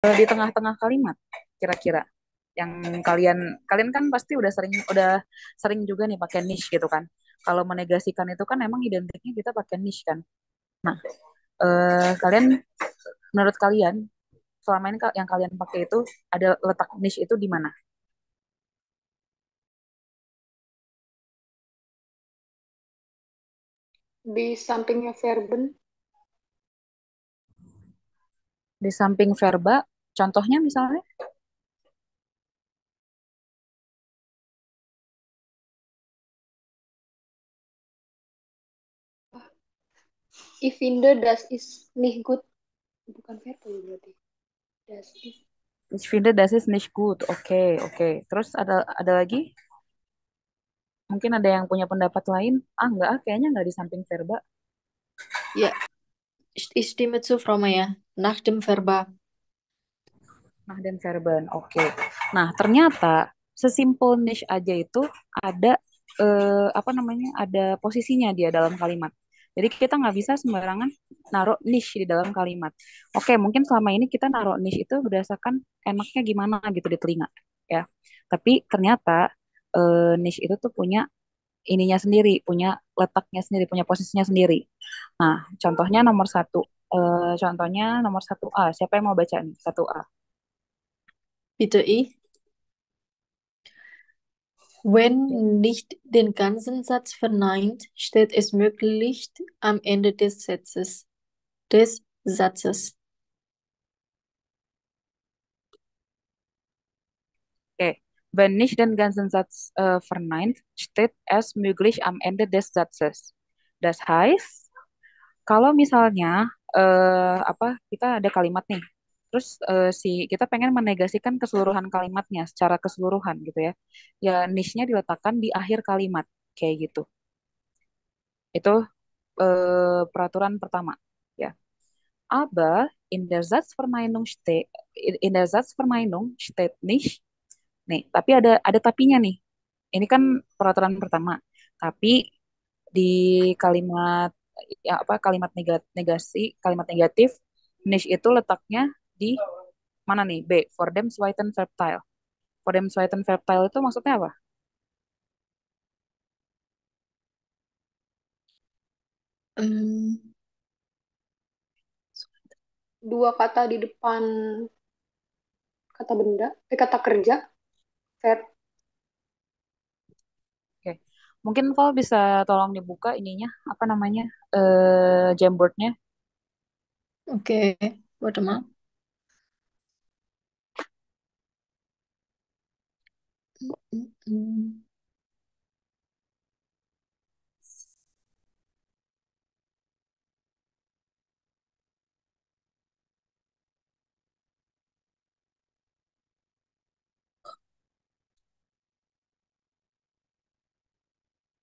di tengah-tengah kalimat kira-kira yang kalian kalian kan pasti udah sering juga nih pakai niche gitu kan. Kalau menegasikan itu kan emang identiknya kita pakai niche kan. Nah, kalian menurut kalian selama ini yang kalian pakai itu ada letak niche itu di mana? Di sampingnya verben, Di samping verba, contohnya misalnya, ich finde, das ist nicht gut. Bukan verben berarti. Das ist. ich finde das ist nicht gut. Oke, oke. Terus ada lagi? Mungkin ada yang punya pendapat lain? Ah, enggak, kayaknya enggak di samping verba. Ja, ich stimme zu, Frau Meier. Nach dem Verba. Nah, dan verben. Oke. Nah, ternyata sesimpel niche aja itu ada apa namanya? Ada posisinya dia dalam kalimat. Jadi kita nggak bisa sembarangan naruh niche di dalam kalimat. Oke, mungkin selama ini kita naruh niche itu berdasarkan enaknya gimana gitu di telinga, ya. Tapi ternyata niche itu tuh punya ininya sendiri, punya letaknya sendiri, punya posisinya sendiri. Nah, contohnya nomor satu. Contohnya nomor satu A. Siapa yang mau baca nih? Satu A. Bitte ich. Wenn nicht den ganzen Satz verneint, steht es möglichst am Ende des Satzes. Des Satzes. Oke, wenn nicht den ganzen Satz verneint, steht es möglich am Ende des Satzes. Das heißt, kalau misalnya apa kita ada kalimat nih, terus si kita pengen menegasikan keseluruhan kalimatnya secara keseluruhan gitu ya, ya niche-nya diletakkan di akhir kalimat kayak gitu. Itu peraturan pertama, ya. Aber in der Satzvermeidung steht nicht. Nih, tapi ada tapinya nih. Ini kan peraturan pertama. Tapi di kalimat ya apa kalimat negasi, kalimat negatif, niche itu letaknya di mana nih? B, for them zweiten Verbteil. For them zweiten Verbteil itu maksudnya apa? Ähm, Dua kata di depan kata benda, kata kerja, verb. Oke. Mungkin Val bisa tolong dibuka ininya, apa namanya? Jamboardnya. okay, warte mal. Mm, mm.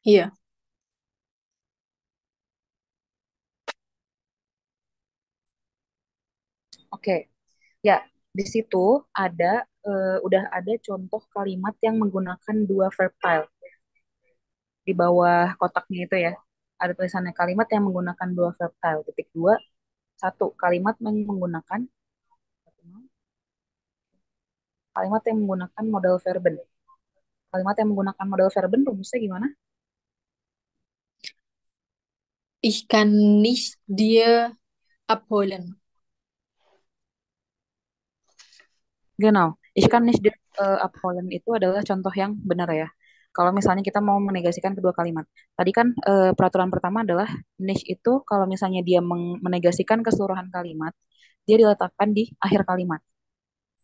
Hier. Oke. Ya, di situ ada udah ada contoh kalimat yang menggunakan dua verbtile di bawah kotaknya itu ya. Ada tulisannya kalimat yang menggunakan dua verbtile. Titik dua, satu kalimat yang menggunakan kalimat yang menggunakan modal verben. Kalimat yang menggunakan modal verben rumusnya gimana? Ich kann nicht dir abholen. Genau. Ich kann nicht abholen itu adalah contoh yang benar ya. Kalau misalnya kita mau menegasikan kedua kalimat. Tadi kan peraturan pertama adalah niche itu kalau misalnya dia menegasikan keseluruhan kalimat, dia diletakkan di akhir kalimat.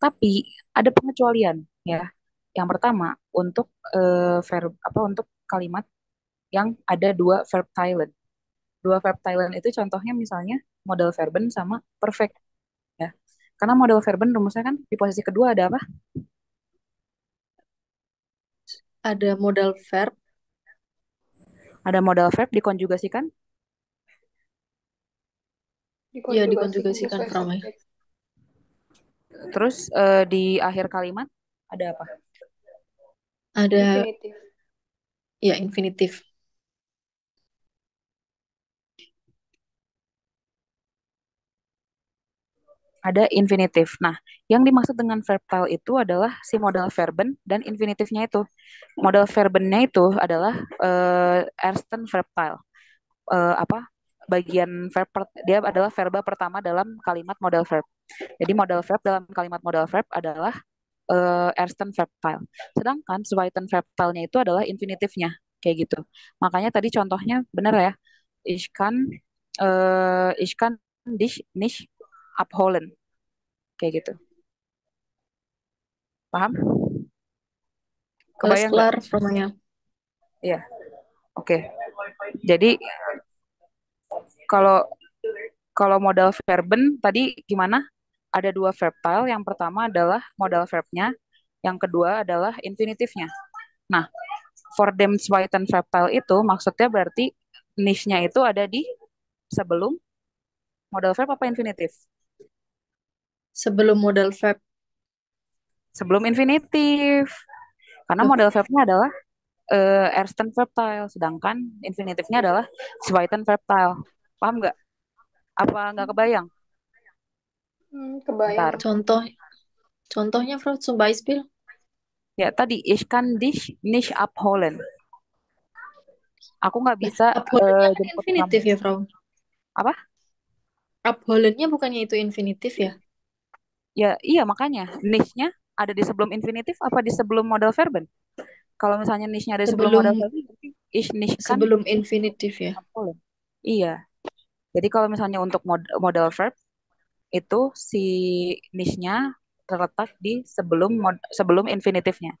Tapi ada pengecualian ya. Yang pertama untuk verb apa untuk kalimat yang ada dua verb silent. Dua verb silent itu contohnya misalnya modal verben sama perfect ya. Karena modal verben rumusnya kan di posisi kedua ada apa? Ada modal verb. Ada modal verb dikonjugasikan, Ya, Dikonjugasikan dikonjugasikan, sesuai Frau Meier. subjek. terus di akhir kalimat ada apa? Ada, Infinitif. ya, infinitif. ada infinitif. Nah, yang dimaksud dengan verbal itu adalah si modal verben dan infinitifnya itu. Modal verbennya itu adalah ersten verbal. Apa? Bagian verb dia adalah verba pertama dalam kalimat modal verb. Jadi modal verb dalam kalimat modal verb adalah ersten verbal. Sedangkan zweiten verbalnya itu adalah infinitifnya kayak gitu. Makanya tadi contohnya benar ya. Ich kann dich nicht abholen kayak gitu. Paham? Alles Kebayang nggak? klar, Frau Maya. Iya. Oke. Jadi kalau kalau modal verben tadi gimana? Ada dua verbal. Yang pertama adalah modal verbnya, yang kedua adalah infinitifnya. Nah, for them zweiten verbal itu maksudnya berarti niche-nya itu ada di sebelum modal verb apa infinitif? Sebelum modal verb. Sebelum infinitif. Karena Loh, modal verbnya adalah ersten verbal, sedangkan infinitifnya adalah zweiten verbal. Paham nggak? Apa nggak kebayang? Bentar. Kebayang. Contohnya, Frau, zum Beispiel. Ya tadi, ich kann dich nicht abholen. Aku nggak Lah, bisa abholennya kan jemput kamu. infinitif ya, Frau? Apa? Abholennya bukannya itu infinitif ya? Ya iya makanya niche-nya ada di sebelum infinitif apa di sebelum modal verben? Kalau misalnya niche-nya ada di sebelum modal Sebelum verben, berarti ich nicht kann sebelum dich infinitif ya? abholen. Iya. Jadi kalau misalnya untuk modal verb itu si niche-nya terletak di sebelum infinitifnya.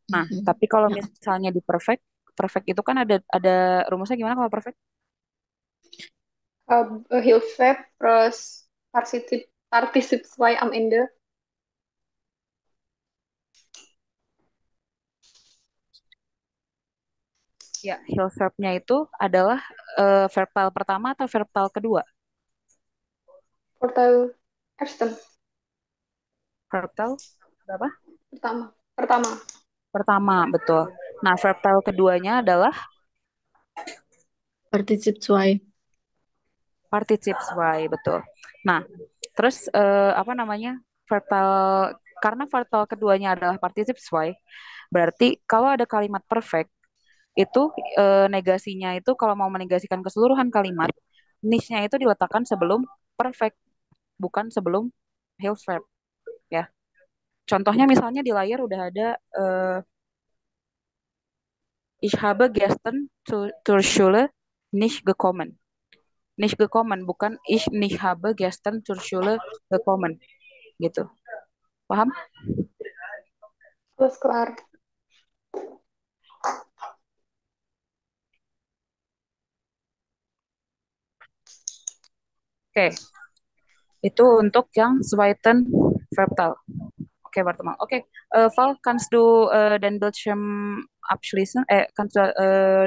Nah, Mhm. tapi kalau Ya. misalnya di perfect, perfect itu kan ada rumusnya gimana kalau perfect? Hilfe plus Partizip 2 am Ende. Ya, hill verb-nya itu adalah verbal pertama atau verbal kedua? Portal Ersten. Verbal berapa? Pertama. Pertama. Pertama, betul. Nah, verbal keduanya adalah Partizip 2. participe Y, betul. Nah, terus apa namanya? Verbal karena verbal keduanya adalah participe Y, berarti kalau ada kalimat perfect itu negasinya itu kalau mau menegasikan keseluruhan kalimat, niche-nya itu diletakkan sebelum perfect, bukan sebelum hill verb, ya. Contohnya misalnya di layar udah ada ich habe gestern zur Schule nicht gekommen. Nicht gekommen, bukan ich nicht habe gestern zur Schule gekommen. Gitu. Paham? Alles klar. Oke. Itu untuk yang zweiten Verbal. Oke, Bartemal. Oke, Val, kannst du den Bildschirm abschließen? Kannst du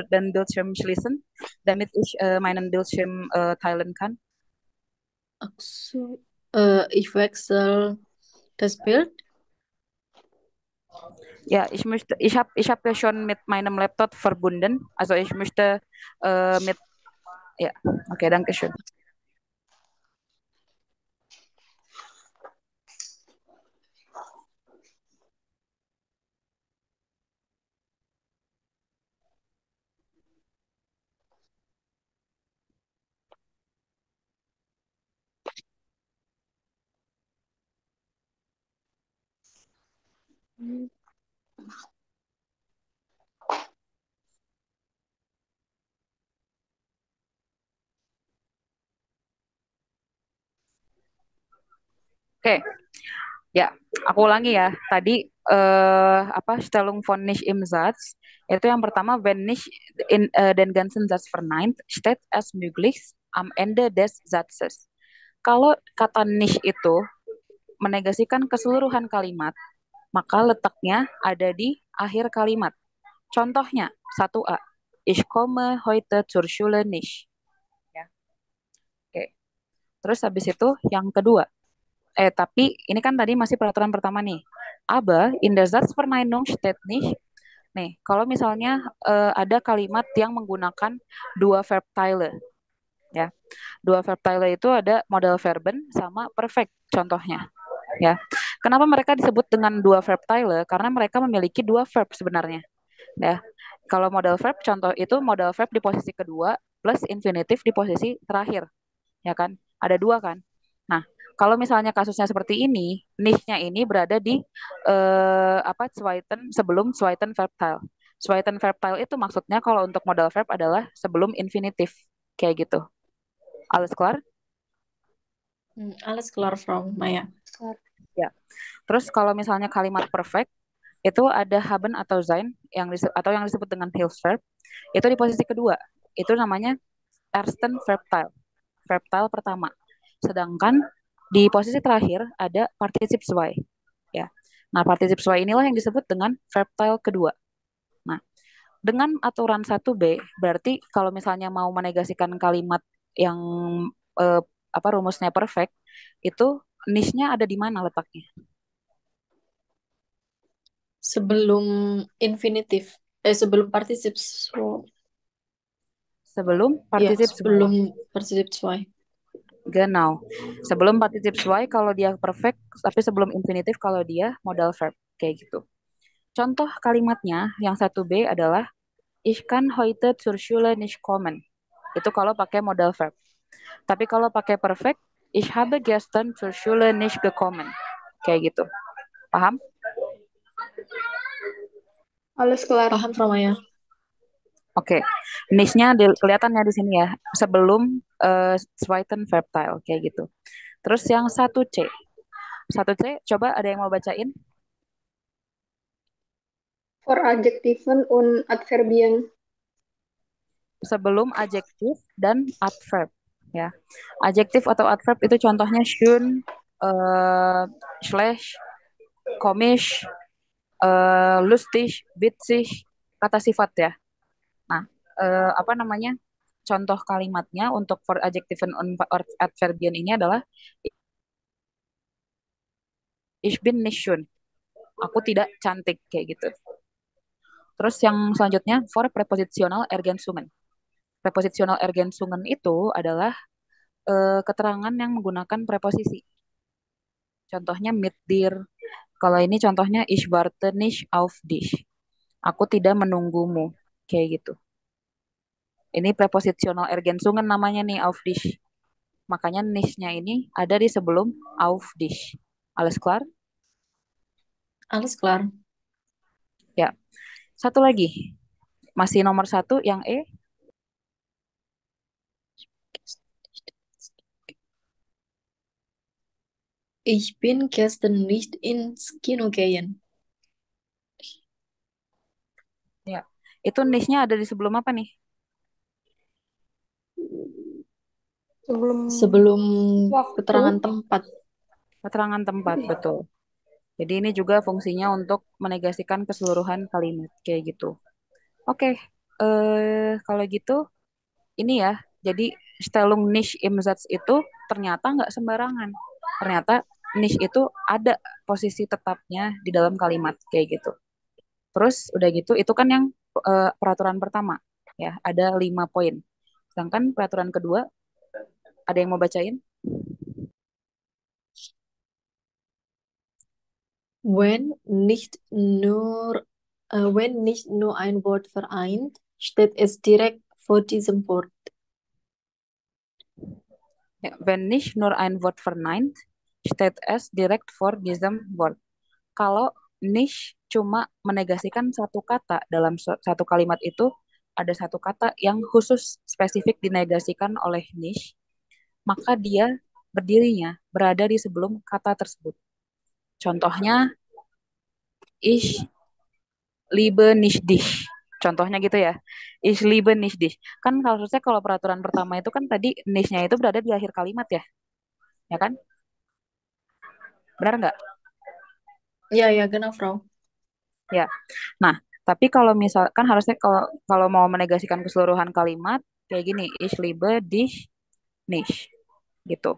den Bildschirm schließen, damit ich meinen Bildschirm teilen kann? Ach so. Ich wechsle das Bild. Ja, ich hab ja schon mit meinem Laptop verbunden. Also ich möchte mit, ja, okay, danke schön. Oke, ya, aku ulangi ya. Tadi apa Stellung von nicht im Satz itu yang pertama, wenn nicht in den ganzen Satz verneint, steht es möglich am Ende des Satzes. Kalau kata nicht itu menegasikan keseluruhan kalimat, maka letaknya ada di akhir kalimat. Contohnya, 1A. Ich komme heute zur Schule nicht. Ya, oke. Terus habis itu yang kedua. Tapi ini kan tadi masih peraturan pertama nih. Aber in der Satzverneinung steht nicht. Nih, kalau misalnya ada kalimat yang menggunakan dua verb Teile. ya. Dua verb Tyler itu ada modal verben sama perfect contohnya, ya. Kenapa mereka disebut dengan dua verb Tyler? Karena mereka memiliki dua verb sebenarnya, ya. Kalau modal verb contoh itu modal verb di posisi kedua plus infinitif di posisi terakhir, ya kan? Ada dua kan? Nah, kalau misalnya kasusnya seperti ini, niche-nya ini berada di Zweiten sebelum Zweiten Verbteil. Zweiten Verbteil itu maksudnya kalau untuk modal verb adalah sebelum infinitif, kayak gitu. Alles klar? Alles klar, Frau Maya. Ya. Terus kalau misalnya kalimat perfect itu ada haben atau sein atau yang disebut dengan Hilfsverb itu di posisi kedua. Itu namanya ersten Verbteil. Verbteil pertama. Sedangkan di posisi terakhir ada particip zwei. Ya. Nah, particip zwei inilah yang disebut dengan verbteil kedua. Nah, dengan aturan 1B berarti kalau misalnya mau menegasikan kalimat yang eh, rumusnya perfect itu niche-nya ada di mana letaknya? Sebelum infinitif. Sebelum particip. Sebelum Ya, particip zwei. sebelum particip zwei. Genau. Sebelum particip zwei kalau dia perfect, tapi sebelum infinitif kalau dia modal verb. Kayak gitu. Contoh kalimatnya yang 1B adalah Ich kann heute zur Schule nicht kommen. Itu kalau pakai modal verb. Tapi kalau pakai perfect, Ich habe gestern zur Schule nicht gekommen. Kayak gitu. Paham? Alles klar. Paham, Frau Maya? Oke. Niche-nya kelihatannya di sini ya. Sebelum Zweiten Verbteil. Kayak gitu. Terus yang 1C. 1C, coba ada yang mau bacain? For Adjektiven und Adverbien. Sebelum adjektif dan adverb, ya. Adjektif atau adverb itu contohnya schön, schlecht, komisch, lustig, witzig, kata sifat ya. Nah, apa namanya? Contoh kalimatnya untuk for adjectiven und adverbian ini adalah ich bin nicht schön. Aku tidak cantik kayak gitu. Terus yang selanjutnya for prepositional Ergänzungen. Prepositional Ergänzungen itu adalah keterangan yang menggunakan preposisi. Contohnya mit dir. Kalau ini contohnya ich warte nicht auf dich. Aku tidak menunggumu. Kayak gitu. Ini prepositional Ergänzungen namanya nih auf dich. Makanya niche-nya ini ada di sebelum auf dich. Alles klar? Alles klar. Ya. Satu lagi. Masih nomor satu yang E. Ich bin gestern nicht ins Kino gehen. Ya. Itu niche-nya ada di sebelum apa nih? Sebelum Sebelum waktu. keterangan tempat. Keterangan tempat, betul. Jadi ini juga fungsinya untuk menegasikan keseluruhan kalimat. Kayak gitu. Oke. Kalau gitu ini ya, jadi Stellung niche im Satz itu ternyata nggak sembarangan. Ternyata niche itu ada posisi tetapnya di dalam kalimat kayak gitu. Terus udah gitu, itu kan yang peraturan pertama ya, ada 5 poin. Sedangkan peraturan kedua, ada yang mau bacain? Wenn nicht nur ein Wort vereint, steht es direkt vor diesem Wort. Ya, wenn nicht nur ein Wort verneint, steht es direkt vor diesem Wort. Kalau niche cuma menegasikan satu kata dalam satu kalimat itu, ada satu kata yang khusus spesifik dinegasikan oleh niche, maka dia berdirinya berada di sebelum kata tersebut. Contohnya, ich liebe nicht dich. Contohnya gitu ya. Ich liebe nicht dich. Kan harusnya kalau peraturan pertama itu kan tadi niche-nya itu berada di akhir kalimat ya. Ya kan? Benar nggak? Ja, ja, genau, Frau. Ya. Nah, tapi kalau misalkan harusnya kalau kalau mau menegasikan keseluruhan kalimat kayak gini, ich liebe dich nicht gitu.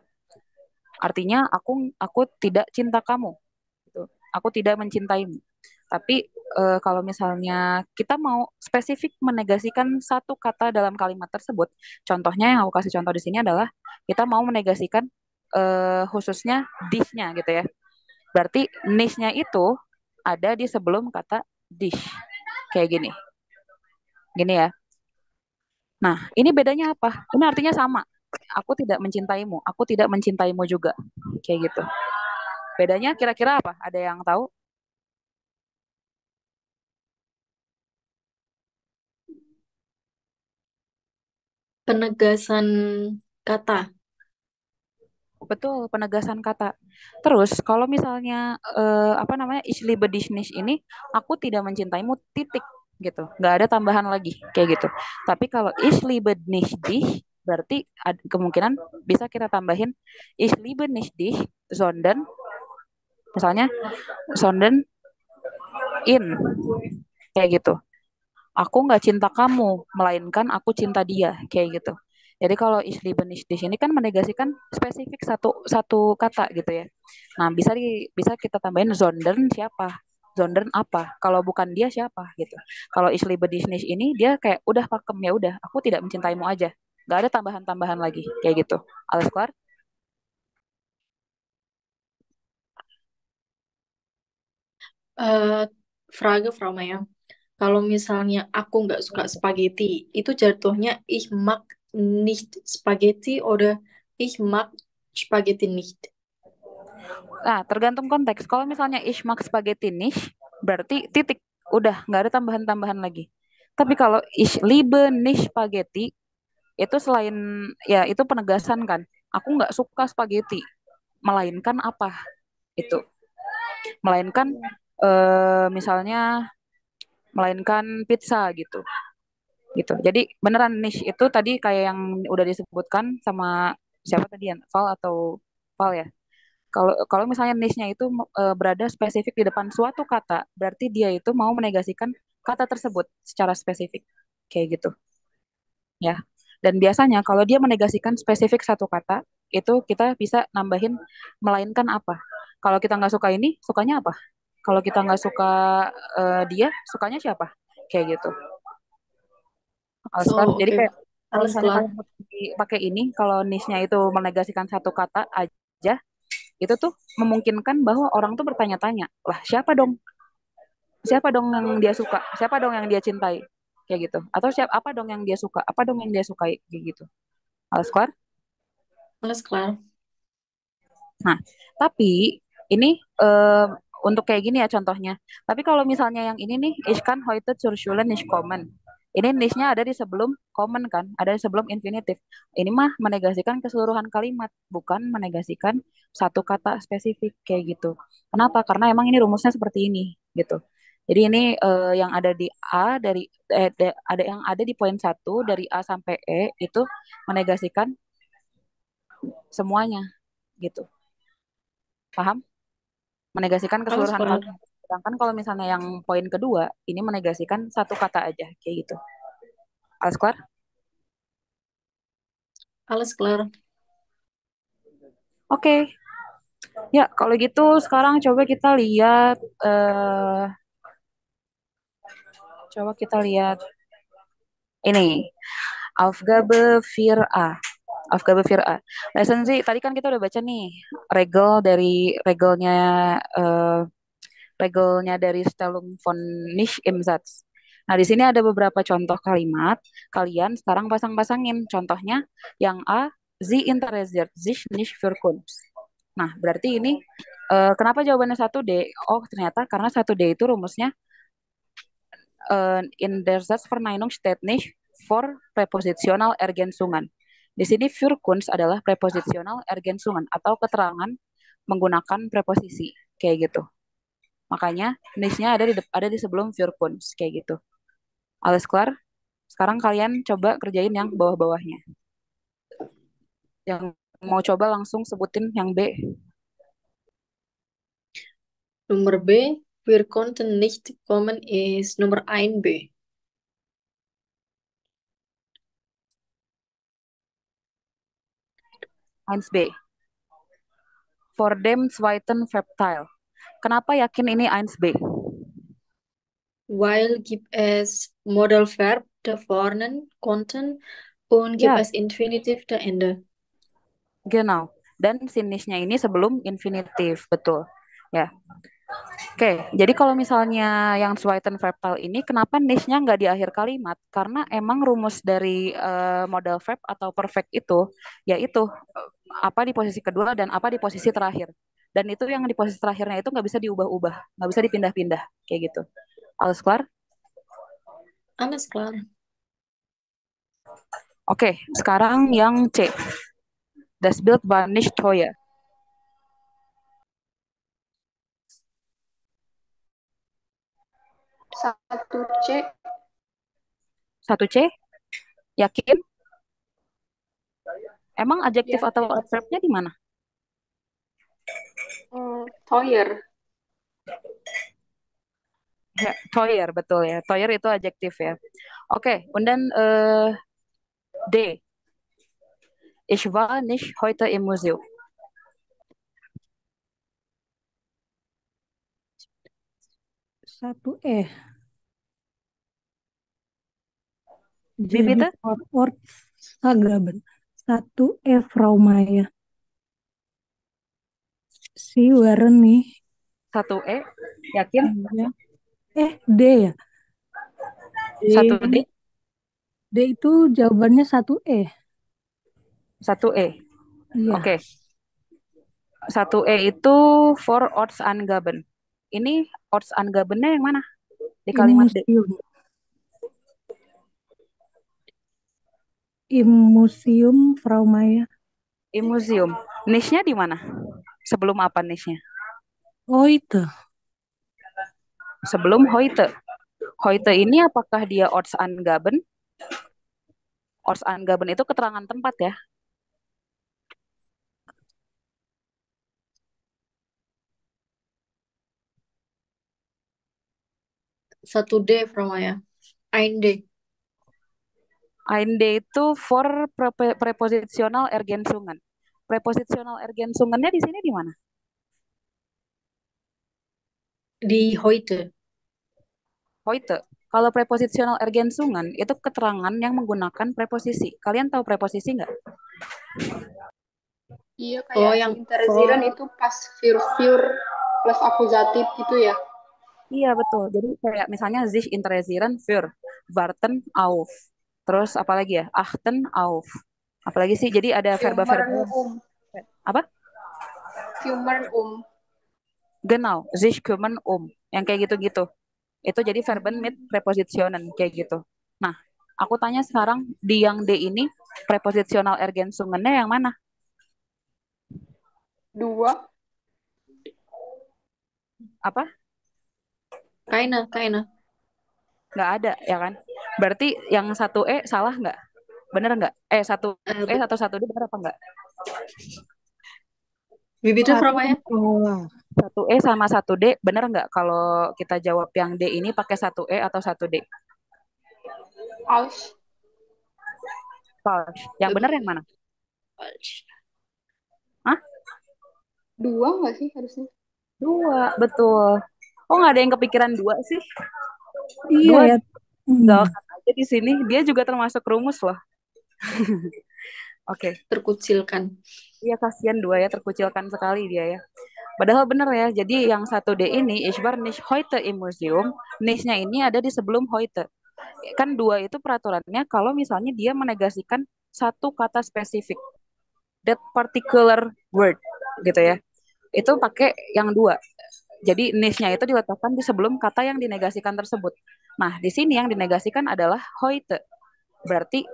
Artinya aku tidak cinta kamu gitu. Aku tidak mencintaimu. Tapi kalau misalnya kita mau spesifik menegasikan satu kata dalam kalimat tersebut, contohnya yang aku kasih contoh di sini adalah kita mau menegasikan khususnya dish-nya gitu ya. Berarti niche-nya itu ada di sebelum kata dish. Kayak gini. Gini ya. Nah, ini bedanya apa? Ini artinya sama. Aku tidak mencintaimu, aku tidak mencintaimu juga. Kayak gitu. Bedanya kira-kira apa? Ada yang tahu? Penegasan kata. Betul, penegasan kata. Terus kalau misalnya apa namanya ich liebe dich nicht ini aku tidak mencintaimu titik gitu. Nggak ada tambahan lagi kayak gitu. Tapi kalau ich liebe nicht dich berarti kemungkinan bisa kita tambahin ich liebe nicht dich sondern misalnya sondern in kayak gitu. Aku nggak cinta kamu, melainkan aku cinta dia, kayak gitu. Jadi kalau isli benih di sini kan menegasikan spesifik satu satu kata gitu ya. Nah, bisa kita tambahin sondern siapa? Sondern apa? Kalau bukan dia siapa gitu. Kalau isli benih ini dia kayak udah pakem ya udah, aku tidak mencintaimu aja. Gak ada tambahan-tambahan lagi kayak gitu. Alles kelar? Eh, Frage, Frau Maya. Kalau misalnya aku nggak suka spaghetti, itu jatuhnya ich mag nicht Spaghetti oder ich mag Spaghetti nicht. Nah, tergantung konteks. Kalau misalnya ich mag spaghetti nicht, berarti titik. Udah, nggak ada tambahan-tambahan lagi. Tapi kalau ich liebe nicht spaghetti, itu selain, ya itu penegasan kan. Aku nggak suka spaghetti. Melainkan apa? Itu. Melainkan, misalnya, melainkan pizza gitu. Gitu. Jadi beneran niche itu tadi kayak yang udah disebutkan sama siapa tadi ya? Val atau Val ya? Kalau kalau misalnya niche-nya itu berada spesifik di depan suatu kata, berarti dia itu mau menegasikan kata tersebut secara spesifik. Kayak gitu, ya. Dan biasanya kalau dia menegasikan spesifik satu kata, itu kita bisa nambahin melainkan apa. Kalau kita nggak suka ini, sukanya apa? Kalau kita nggak suka dia, sukanya siapa? Kayak gitu. So, Oscar. Jadi oke. kayak kalau Alles misalnya klar. kalian pakai ini, kalau niche-nya itu menegasikan satu kata aja, itu tuh memungkinkan bahwa orang tuh bertanya-tanya, lah siapa dong? Siapa dong yang dia suka? Siapa dong yang dia cintai? Kayak gitu. Atau siapa apa dong yang dia suka? Apa dong yang dia sukai? Kayak gitu. Alles klar? Alles klar. Nah, tapi ini eh, untuk kayak gini ya contohnya. Tapi kalau misalnya yang ini nih, ich kann heute zur Schule nicht kommen. Ini niche-nya ada di sebelum common kan, ada di sebelum infinitif. Ini mah menegasikan keseluruhan kalimat, bukan menegasikan satu kata spesifik kayak gitu. Kenapa? Karena emang ini rumusnya seperti ini gitu. Jadi ini yang ada di A dari ada yang ada di poin satu dari A sampai E itu menegasikan semuanya gitu. Paham? Menegasikan Alles keseluruhan klar. kalimat. Sedangkan kalau misalnya yang poin kedua, ini menegasikan satu kata aja, kayak gitu. Alles klar? Alles klar. Oke, ya kalau gitu sekarang eh coba kita lihat ini Aufgabe 4A. Aufgabe 4A. Lesson sih tadi kan kita udah baca nih regelnya eh, regelnya dari Stellung von Nicht im Satz. Nah, di sini ada beberapa contoh kalimat. Kalian sekarang pasang-pasangin. Contohnya yang A, Sie interessiert sich nicht für Kunst. Nah, berarti ini kenapa jawabannya satu d. Oh, ternyata karena satu d itu rumusnya in der Satzverneinung steht nicht for Präpositional Ergänzungen. Di sini für Kunst adalah Präpositional Ergänzungen atau keterangan menggunakan preposisi kayak gitu. Makanya niche-nya ada di sebelum Firkuns kayak gitu. Alles klar? Sekarang kalian coba kerjain yang bawah-bawahnya. Yang mau coba langsung sebutin yang B. Nummer B. Wir konnten nicht kommen ist Nummer 1b. 1B. For them zweiten Verbteil. Kenapa yakin ini 1B? Weil gibt es Modalverb der Vornen konnten und gibt Ya, es Infinitiv der Ende. genau. Dan sinishnya ini sebelum infinitif, betul. Ya, oke. Jadi kalau misalnya yang Zweiten Verbteil ini, kenapa niche-nya nggak di akhir kalimat? Karena emang rumus dari modal verb atau perfect itu, yaitu apa di posisi kedua dan apa di posisi terakhir. Dan itu yang di posisi terakhirnya itu nggak bisa diubah-ubah, nggak bisa dipindah-pindah, kayak gitu. Alles klar? Alles klar. Oke, sekarang yang C. Das Bild war nicht teuer. Satu C. Satu C, yakin? Emang adjektif Ya. atau adverbnya di mana? Toyer. Ya, teuer, betul ya. Teuer itu adjektif ya. Oke, und dann D. Ich war nicht heute im Museum. Satu Wie jadi bitte? forward Sagaben. Satu Frau Maya. Si waren nih. Satu yakin? Ya. D ya. Satu D, D itu jawabannya satu satu Iya. Oke, satu itu for Ortsangaben. Ini Ortsangabennya yang mana? Di Im kalimat D. museum. Im museum Frau Maya. Im Museum. Niche-nya di mana? Sebelum apa niche-nya? Oh itu. Sebelum heute. Heute ini apakah dia Ortsangaben? Ortsangaben itu keterangan tempat ya. Satu D, Frau Maya. Ein D. Ein D itu for prepositional Ergänzungen. Prepositional Ergänzungennya di sini di mana? Di heute. Heute. Kalau prepositional Ergänzungen itu keterangan yang menggunakan preposisi. Kalian tahu preposisi nggak? Iya, Oh, kayak yang interzieren for itu pas für plus akusatif gitu ya. Iya betul. Jadi kayak misalnya sich interessieren für, warten auf. Terus apa lagi ya? Achten auf. Apalagi sih? Jadi ada verba-verba Kümmern yang apa? Kümmern Genau, sich kümmern Yang kayak gitu-gitu. Itu jadi Verben mit Präpositionen kayak gitu. Nah, aku tanya sekarang di yang D ini prepositional Ergänzungennya yang mana? Dua. Apa? keine. Nggak ada ya kan? Berarti yang satu salah nggak? Bener nggak? Satu atau satu D bener apa nggak? Wie bitte, Frau Satu Maya? salah. Satu sama satu D bener nggak kalau kita jawab yang D ini pakai satu atau satu D? Aus. False. Yang bener yang mana? Falsch. Hah? Dua nggak sih harusnya? Dua, betul. Oh nggak ada yang kepikiran dua sih? Iya Dua ya. tinggalkan aja di sini. Dia juga termasuk rumus loh. Oke. Terkucilkan. Iya kasihan dua ya, terkucilkan sekali dia ya. Padahal benar ya. Jadi yang satu D ini ich war nicht heute im Museum. Nicht-nya ini ada di sebelum heute. Kan dua itu peraturannya kalau misalnya dia menegasikan satu kata spesifik. That particular word gitu ya. Itu pakai yang dua. Jadi niche-nya itu diletakkan di sebelum kata yang dinegasikan tersebut. Nah, di sini yang dinegasikan adalah heute. Berarti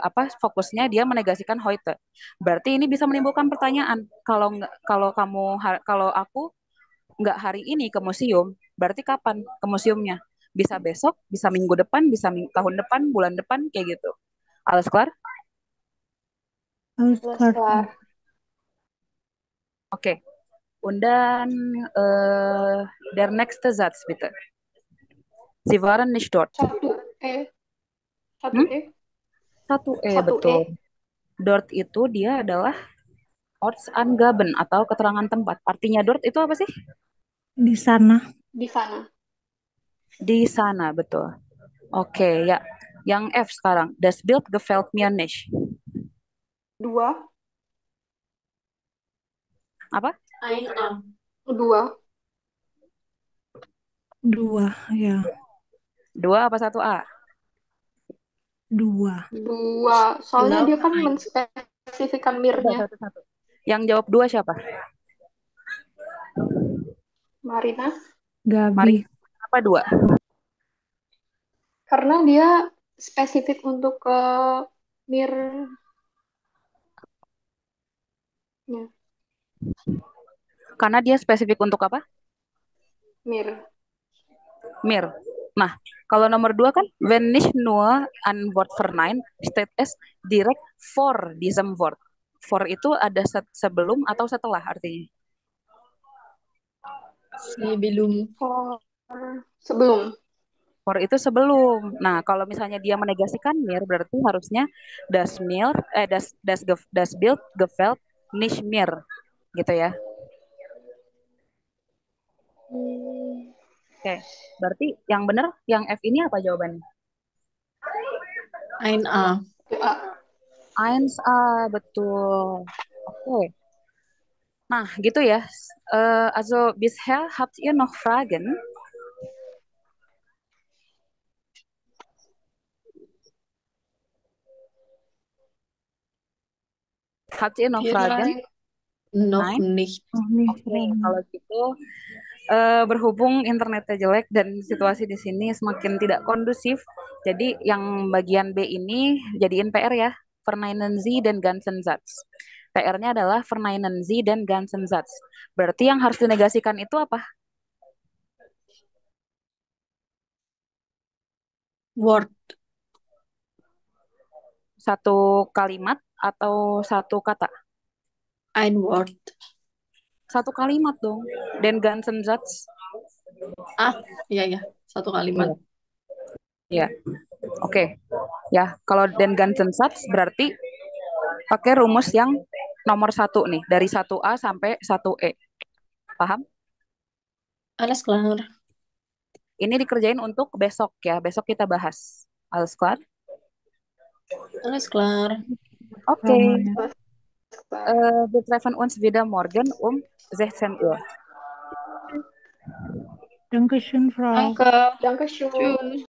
apa fokusnya dia menegasikan heute. Berarti ini bisa menimbulkan pertanyaan. Kalau aku nggak hari ini ke museum, berarti kapan ke museumnya? Bisa besok, bisa minggu depan, bisa tahun depan, bulan depan, kayak gitu. Alles klar? Alles Plus klar. kelar. Oke. Und dann der nächste Satz bitte. Sie waren nicht dort. Satu E. Satu Hmm? E. Satu Satu betul. E. Dort itu dia adalah Ortsangaben atau keterangan tempat. Artinya dort itu apa sih? Di sana. Di sana. Di sana, betul. Oke, ya. Yang F sekarang. Das Bild gefällt mir nicht. 2. Apa? Ein A. 2. 2 ya. 2 apa 1A? 2. 2. Soalnya Genau dia kan ein. menspesifikkan Coba mirnya. satu-satu. Yang jawab 2 siapa? Marina. Mari. Gabi. Apa 2? Karena dia spesifik untuk ke mir. Ya, Karena dia spesifik untuk apa? mir. Mir. Nah, kalau nomor 2 kan, wenn nicht nur ein Wort verneint, steht es direkt vor diesem Wort. For itu ada sebelum atau setelah artinya. Sebelum. For sebelum. For itu sebelum. Nah, kalau misalnya dia menegasikan mir, berarti harusnya das Bild gefällt nicht mir, gitu ya. Oke, berarti yang benar yang F ini apa jawabannya? Ein A. Ya, 1A, betul. Oke. Nah, gitu ya. Also bisher habt ihr noch Fragen? Habt ihr noch Fragen? Vielleicht noch Nein? nicht. Oh, nih, Oke, kalau gitu berhubung internetnya jelek dan situasi di sini semakin tidak kondusif, jadi yang bagian B ini jadiin PR ya, Verneinen Sie dan ganzen Satz. PR-nya adalah Verneinen Sie dan ganzen Satz. Berarti yang harus dinegasikan itu apa? Wort. Satu kalimat atau satu kata? Ein Wort. Satu kalimat dong. Dan ganzen Satz. Ah, iya ya. Satu kalimat. Ya, oke. Ya, kalau den ganzen Satz berarti pakai rumus yang nomor 1 nih, dari 1A sampai 1E. Paham? Alles klar. Ini dikerjain untuk besok ya. Besok kita bahas. Alles klar? Alles klar. Oke. Raumanya. Wir treffen uns wieder morgen um 16 Uhr. Dankeschön, Frau. Danke. Dankeschön. Tschüss.